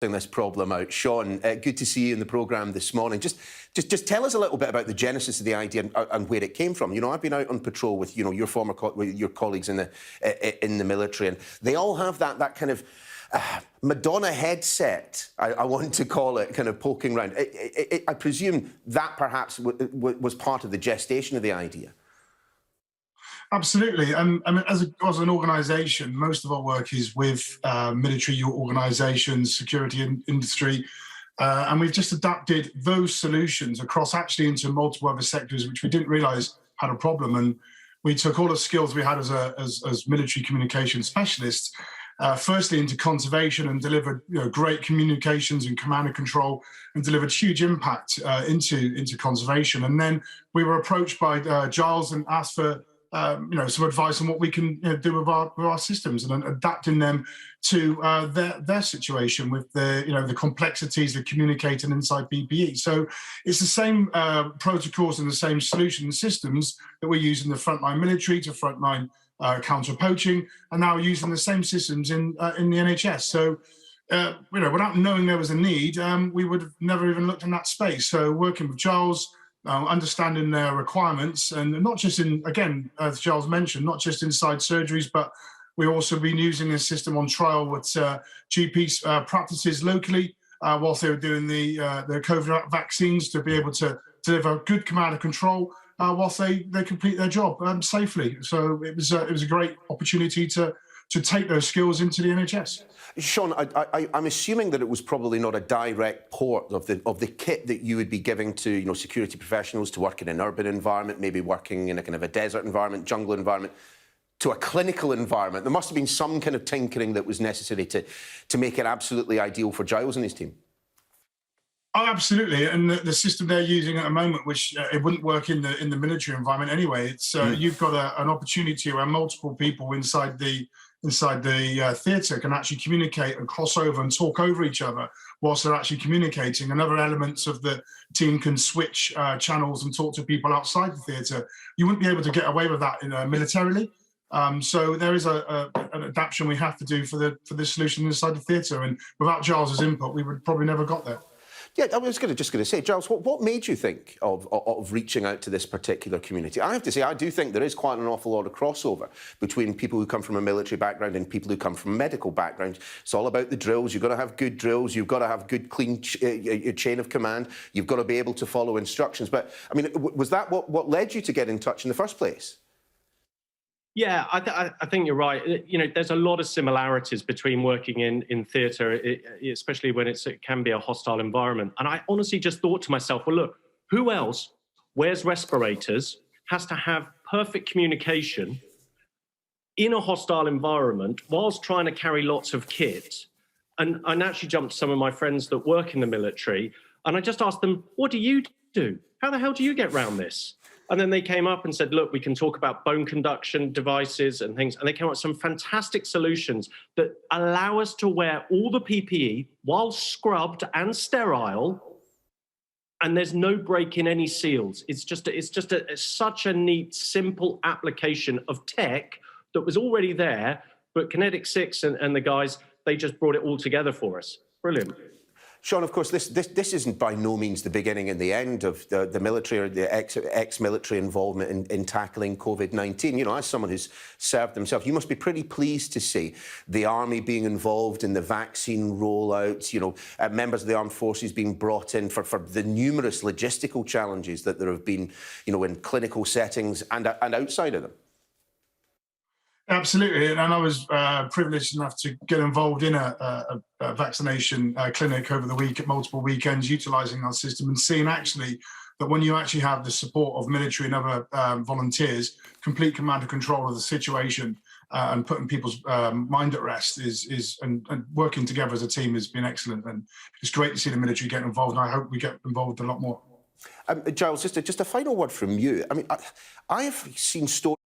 This problem out. Sean, good to see you in the programme this morning. Just tell us a little bit about the genesis of the idea and where it came from. You know, I've been out on patrol with, you know, your former your colleagues in the military, and they all have that kind of Madonna headset, I want to call it, kind of poking around. I presume that perhaps was part of the gestation of the idea. Absolutely. I mean, as an organisation, most of our work is with military organisations, security industry, and we've just adapted those solutions across actually into multiple other sectors, which we didn't realise had a problem. And we took all the skills we had as military communication specialists, firstly into conservation, and delivered great communications and command and control, and delivered huge impact into conservation. And then we were approached by Giles and asked for some advice on what we can do with our systems, and adapting them to their situation with the complexities of communicating inside PPE. So it's the same protocols and the same solution and systems that we use in the frontline military to frontline counter poaching, and now using the same systems in the NHS. So without knowing there was a need, we would have never even looked in that space. So working with Giles, understanding their requirements, and not just again, as Giles mentioned, not just inside surgeries, but we've also been using this system on trial with GP practices locally whilst they were doing the COVID vaccines, to be able to deliver good command and control whilst they complete their job safely. So it was a great opportunity to take those skills into the NHS. Sean, I'm assuming that it was probably not a direct port of the kit that you would be giving to security professionals to work in an urban environment, maybe working in a kind of a desert environment, jungle environment, to a clinical environment. There must have been some kind of tinkering that was necessary to make it absolutely ideal for Giles and his team. Oh, absolutely, and the system they're using at the moment, which it wouldn't work in the military environment anyway. It's you've got an opportunity where multiple people inside the theatre can actually communicate and cross over and talk over each other whilst they're actually communicating. And other elements of the team can switch channels and talk to people outside the theatre. You wouldn't be able to get away with that militarily. So there is an adaptation we have to do for this solution inside the theatre. And without Giles's input, we would probably never got there. Yeah, I was just going to say, Giles, what made you think of reaching out to this particular community? I have to say, I do think there is quite an awful lot of crossover between people who come from a military background and people who come from a medical background. It's all about the drills. You've got to have good drills. You've got to have good, clean chain of command. You've got to be able to follow instructions. But, I mean, was that what led you to get in touch in the first place? Yeah, I think you're right. There's a lot of similarities between working in theatre, especially when it can be a hostile environment. And I honestly just thought to myself, well, look, who else wears respirators, has to have perfect communication in a hostile environment whilst trying to carry lots of kit? And I naturally jumped to some of my friends that work in the military, and I just asked them, what do you do? How the hell do you get around this? And then they came up and said, look, we can talk about bone conduction devices and things. And they came up with some fantastic solutions that allow us to wear all the PPE while scrubbed and sterile. And there's no break in any seals. It's just such a neat, simple application of tech that was already there. But Kinetic Six and the guys, they just brought it all together for us. Brilliant. Sean, of course, this isn't by no means the beginning and the end of the military or the ex-military involvement in tackling COVID-19. As someone who's served himself, you must be pretty pleased to see the army being involved in the vaccine rollouts, members of the armed forces being brought in for the numerous logistical challenges that there have been, in clinical settings and outside of them. Absolutely, and I was privileged enough to get involved in a vaccination clinic over the week at multiple weekends, utilising our system and seeing actually that when you actually have the support of military and other volunteers, complete command and control of the situation and putting people's mind at rest and working together as a team has been excellent. And it's great to see the military get involved, and I hope we get involved a lot more. Giles, just a final word from you. I mean, I have seen stories